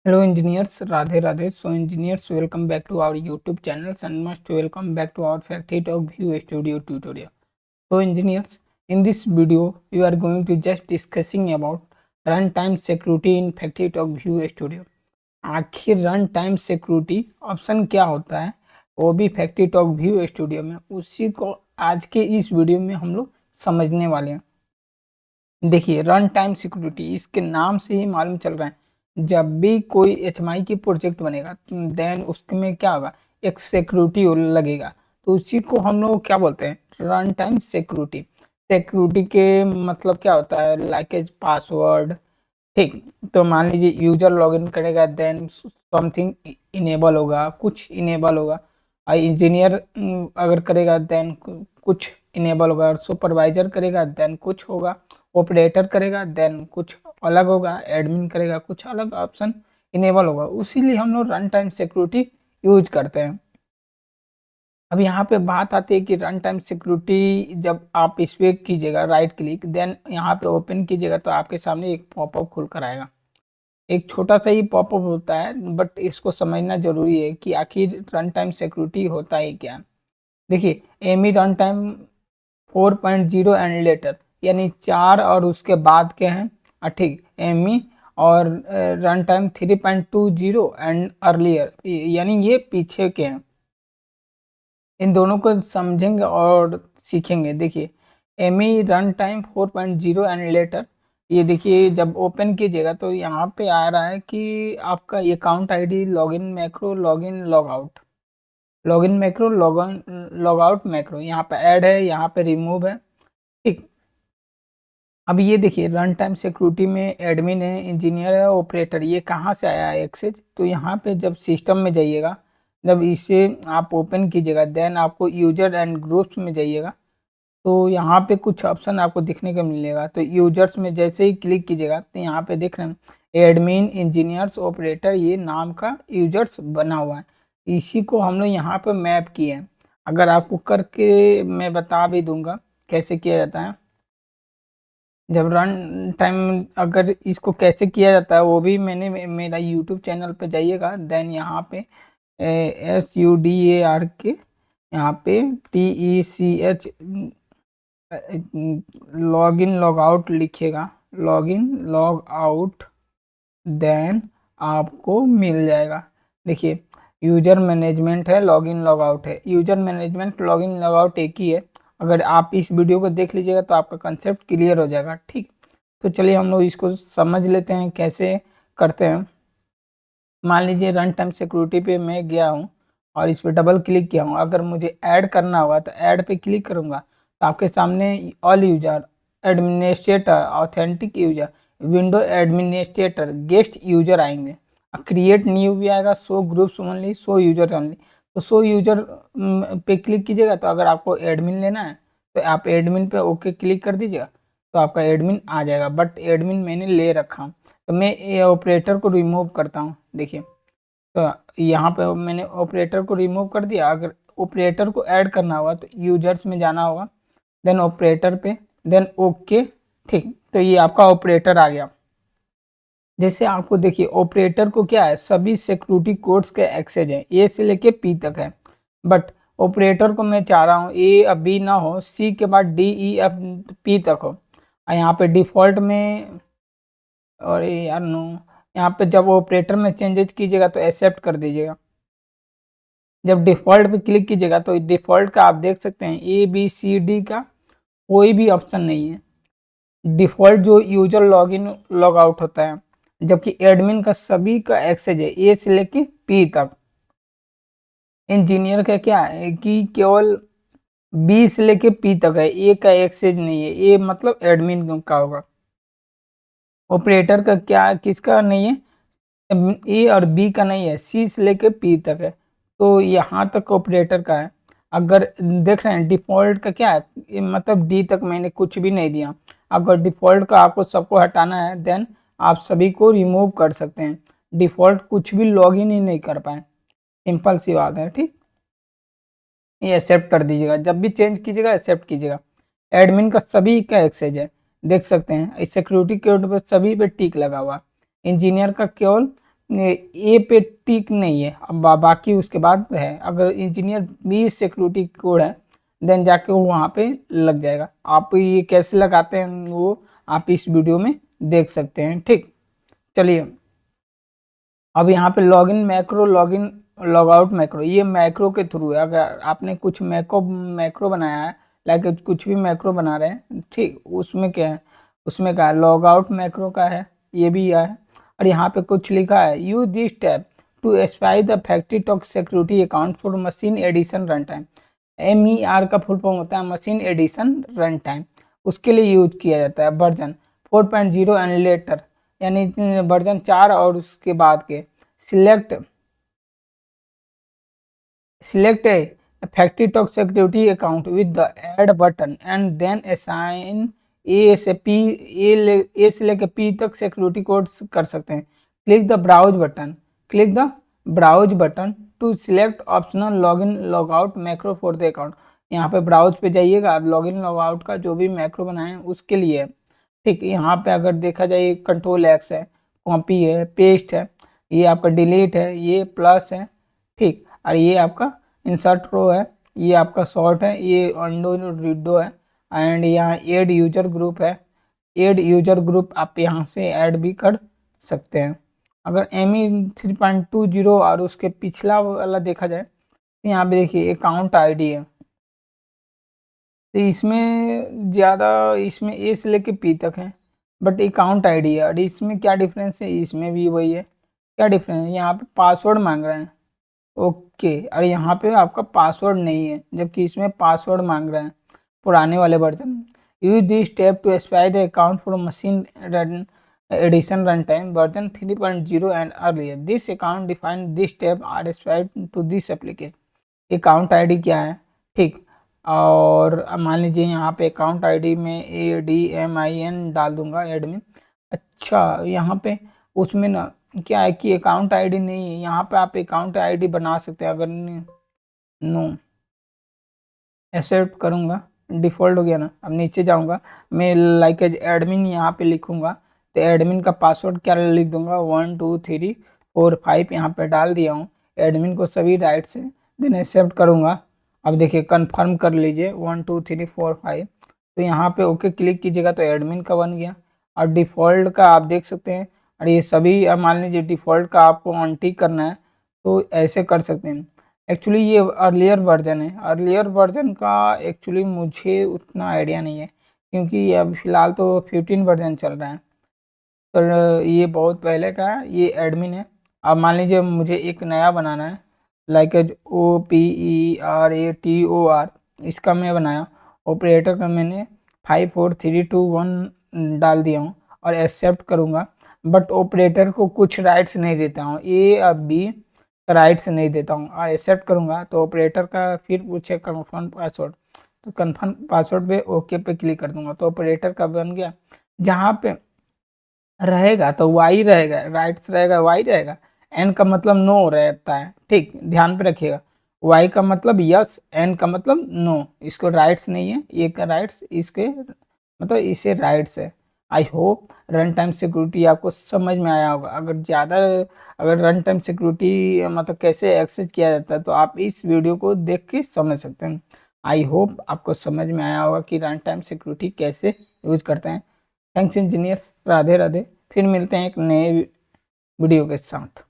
Hello engineers, Radhe Radhe. So engineers, welcome back to our YouTube channel and must welcome back to our Factory Talk View Studio tutorial. So engineers, in this video we are going to just discussing about runtime security in Factory Talk View Studio. आखिर run time security option क्या होता है वो भी factory talk view studio में, उसी को आज के इस वीडियो में हम लोग समझने वाले हैं। देखिए, रन टाइम सिक्योरिटी इसके नाम से ही मालूम चल रहा है, जब भी कोई एचएमआई की प्रोजेक्ट बनेगा देन उसमें क्या होगा, एक सिक्योरिटी लगेगा। तो उसी को हम लोग क्या बोलते हैं, रन टाइम सिक्योरिटी। सिक्योरिटी के मतलब क्या होता है, लाइक एज पासवर्ड। ठीक, तो मान लीजिए यूजर लॉगिन करेगा देन समथिंग इनेबल होगा, कुछ इनेबल होगा। इंजीनियर अगर करेगा देन कुछ इनेबल होगा, सुपरवाइजर करेगा देन कुछ होगा, ऑपरेटर करेगा देन कुछ अलग होगा, एडमिन करेगा कुछ अलग ऑप्शन इनेबल होगा। उसीलिए हम लोग रन टाइम सिक्योरिटी यूज करते हैं। अब यहाँ पे बात आती है कि रन टाइम सिक्योरिटी जब आप इस पे कीजिएगा राइट क्लिक देन यहाँ पे ओपन कीजिएगा तो आपके सामने एक पॉपअप खुल कर आएगा। एक छोटा सा ही पॉपअप होता है, बट इसको समझना जरूरी है कि आखिर रन टाइम सिक्योरिटी होता है क्या। देखिए, एमी रन टाइम 4.0 एंड लेटर, यानी 4 और उसके बाद के हैं, ठीक, एमी। और रन टाइम 3.20 एंड अर्लियर, यानी ये पीछे के हैं। इन दोनों को समझेंगे और सीखेंगे। देखिए, एमी रन टाइम 4.0 एंड लेटर, ये देखिए जब ओपन कीजिएगा तो यहाँ पे आ रहा है कि आपका account ID, login macro, login logout, login macro, login logout macro, यहाँ पे ऐड है, यहाँ पे रिमूव है। ठीक, अब ये देखिए रन टाइम सिक्योरिटी में एडमिन है, इंजीनियर है, ऑपरेटर, ये कहाँ से आया है एक्सेस। तो यहाँ पे जब सिस्टम में जाइएगा, जब इसे आप ओपन कीजिएगा देन आपको यूजर एंड ग्रुप्स में जाइएगा तो यहाँ पे कुछ ऑप्शन आपको दिखने को मिलेगा। तो यूजर्स में जैसे ही क्लिक कीजिएगा तो यहाँ पे देख रहे हैं एडमिन, इंजीनियर्स, ऑपरेटर, ये नाम का यूजर्स बना हुआ है। इसी को हम लोग यहाँ पे मैप किए हैं। अगर आपको करके मैं बता भी दूंगा कैसे किया जाता है। जब रन टाइम अगर इसको कैसे किया जाता है वो भी मैंने मेरा यूट्यूब चैनल पे जाइएगा देन यहाँ पे SUDAR के यहाँ पे TECH लॉगिन लॉग आउट लिखिएगा, लॉगिन लॉग आउट, देन आपको मिल जाएगा। देखिए, यूजर मैनेजमेंट है, लॉगिन लॉग आउट है। User management, login log out एक ही है। अगर आप इस वीडियो को देख लीजिएगा तो आपका कंसेप्ट क्लियर हो जाएगा। ठीक, तो चलिए हम लोग इसको समझ लेते हैं कैसे करते हैं। मान लीजिए रन टाइम सिक्योरिटी पे मैं गया हूँ और इस पर डबल क्लिक किया हूँ। अगर मुझे ऐड करना होगा तो ऐड पे क्लिक करूँगा तो आपके सामने all user, administrator, authentic user, window administrator, guest user आएंगे। क्रिएट न्यू भी आएगा, show groups only, show user only. तो शो यूजर पे क्लिक कीजिएगा तो अगर आपको एडमिन लेना है तो आप एडमिन पे ओके क्लिक कर दीजिएगा तो आपका एडमिन आ जाएगा। बट एडमिन मैंने ले रखा हूँ तो मैं ये ऑपरेटर को रिमूव करता हूँ। देखिए, तो यहाँ पे मैंने ऑपरेटर को रिमूव कर दिया। अगर ऑपरेटर को ऐड करना होगा तो यूजर्स में जाना होगा, देन ऑपरेटर पे, देन ओके। ठीक, तो ये आपका ऑपरेटर आ गया। जैसे आपको देखिए ऑपरेटर को क्या है, सभी सिक्योरिटी कोड्स के एक्सेस है, ए से लेके पी तक है। बट ऑपरेटर को मैं चाह रहा हूँ ए अब बी ना हो, सी के बाद डी ई एफ पी तक हो। और यहाँ पे डिफॉल्ट में, और यार नो, यहाँ पे जब ऑपरेटर में चेंजेस कीजिएगा तो एक्सेप्ट कर दीजिएगा। जब डिफॉल्ट पे क्लिक कीजिएगा तो डिफॉल्ट का आप देख सकते हैं ABCD का कोई भी ऑप्शन नहीं है। डिफॉल्ट जो यूजर लॉगिन लॉग आउट होता है, जबकि एडमिन का सभी का एक्सेस है ए से लेके पी तक। इंजीनियर का क्या है कि केवल बी से लेके पी तक है, ए का एक्सेस नहीं है। ए मतलब एडमिन का होगा। ऑपरेटर का क्या, किसका नहीं है, ए और बी का नहीं है, सी से लेके पी तक है। तो यहाँ तक ऑपरेटर का है। अगर देख रहे हैं डिफॉल्ट का क्या है, मतलब डी तक मैंने कुछ भी नहीं दिया। अगर डिफॉल्ट का आपको सबको हटाना है देन आप सभी को रिमूव कर सकते हैं। डिफॉल्ट कुछ भी लॉगिन ही नहीं कर पाए, सिंपल सी बात है। ठीक, ये एक्सेप्ट कर दीजिएगा, जब भी चेंज कीजिएगा एक्सेप्ट कीजिएगा। एडमिन का सभी का एक्सेस है, देख सकते हैं। सिक्योरिटी कोड पर सभी पे टिक लगा हुआ। इंजीनियर का केवल ए पे टिक नहीं है, अब बाकी उसके बाद है। अगर इंजीनियर बी सिक्योरिटी कोड है देन जाके वो वहाँ पे लग जाएगा। आप ये कैसे लगाते हैं वो आप इस वीडियो में देख सकते हैं। ठीक, चलिए अब यहाँ पे login macro, login logout macro, ये मैक्रो के थ्रू है। अगर आपने कुछ मैक्रो बनाया है, लाइक कुछ भी मैक्रो बना रहे हैं, ठीक, उसमें क्या है, उसमें क्या है, लॉगआउट मैक्रो का है, ये भी है। और यहाँ पे कुछ लिखा है, use this tab to spy the factory talk security account for machine edition run time. MER का फुल फॉर्म होता है मशीन एडिशन रन टाइम, उसके लिए यूज किया जाता है। वर्जन 4.0 एंड लेटर, यानी वर्जन 4 और उसके बाद के। Select select a factory talk security account with the add button and then assign a से पी, ए से लेकर पी तक सिक्योरिटी कोड कर सकते हैं। Click the browse button, click the browse button to select optional login logout macro for the account. यहाँ पे browse पे जाइएगा, आप लॉगिन लॉगआउट का जो भी मैक्रो बनाए हैं उसके लिए है। ठीक, यहाँ पे अगर देखा जाए कंट्रोल एक्स है, कॉपी है, पेस्ट है, ये आपका डिलीट है, ये प्लस है। ठीक, और ये आपका इंसर्ट रो है, ये आपका शॉर्ट है, ये अंडो रीडो है। एंड यहाँ एड यूजर ग्रुप है, एड यूजर ग्रुप आप यहाँ से ऐड भी कर सकते हैं। अगर ME 3.20 और उसके पिछला वाला देखा जाए तो यहाँ पे देखिए अकाउंट आईडी है। तो इसमें ज़्यादा, इसमें ए से लेके पी तक है, बट अकाउंट आईडी है। और इसमें क्या डिफरेंस है, इसमें भी वही है। क्या डिफरेंस है, यहाँ पे पासवर्ड मांग रहे हैं, ओके, और यहाँ पे आपका पासवर्ड नहीं है, जबकि इसमें पासवर्ड मांग रहे हैं पुराने वाले version. Use this step to expire the account for machine edition run time version 3.0 and earlier. This account define this step are expired to this application. Account ID क्या है, ठीक, और मान लीजिए यहाँ पे अकाउंट आईडी में ADMIN डाल दूंगा, एडमिन। अच्छा, यहाँ पे उसमें ना क्या है कि अकाउंट आईडी नहीं है, यहाँ पे आप अकाउंट आईडी बना सकते हैं। अगर नो एक्सेप्ट करूँगा, डिफ़ॉल्ट हो गया ना। अब नीचे जाऊँगा, मैं लाइक एज एडमिन यहाँ पे लिखूँगा, तो एडमिन का पासवर्ड क्या लिख दूंगा, 1 2 3 4 5 यहाँ पे डाल दिया हूँ एडमिन को सभी राइट से, देन एक्सेप्ट करूँगा। अब देखिए कंफर्म कर लीजिए 1 2 3 4 5, तो यहाँ पे ओके क्लिक कीजिएगा तो एडमिन का बन गया। और डिफ़ॉल्ट का आप देख सकते हैं, और ये सभी मान लीजिए डिफ़ॉल्ट का आपको अनटिक करना है तो ऐसे कर सकते हैं। एक्चुअली ये अर्लियर वर्जन है, अर्लियर वर्जन का एक्चुअली मुझे उतना आइडिया नहीं है, क्योंकि अब फिलहाल तो 15 वर्जन चल रहा है, तो ये बहुत पहले का है। ये एडमिन है। अब मान लीजिए मुझे एक नया बनाना है, लाइक OPERATOR, इसका मैं बनाया, ऑपरेटर का मैंने 5 4 3 2 1 डाल दिया हूँ और एक्सेप्ट करूँगा। बट ऑपरेटर को कुछ राइट्स नहीं देता हूँ, A और B राइट्स नहीं देता हूँ, और एक्सेप्ट करूँगा तो ऑपरेटर का फिर पूछे कन्फर्म पासवर्ड, तो कन्फर्म पासवर्ड पे ओके पे क्लिक कर दूंगा तो ऑपरेटर का बन गया। जहाँ पे रहेगा तो वाई रहेगा, राइट्स रहेगा वाई रहेगा, एन का मतलब नो रहता है। ठीक, ध्यान पे रखिएगा, वाई का मतलब यस, एन का मतलब नो। इसको राइट्स नहीं है, ये का राइट्स, इसके मतलब इसे राइट्स है। I hope run time security आपको समझ में आया होगा। अगर ज़्यादा, अगर रन टाइम सिक्योरिटी मतलब कैसे एक्सेस किया जाता है तो आप इस वीडियो को देख के समझ सकते हैं। आई होप आपको समझ में आया होगा कि रन टाइम सिक्योरिटी कैसे यूज करते हैं। Thanks engineers, Radhe Radhe. फिर मिलते हैं एक नए वीडियो के साथ।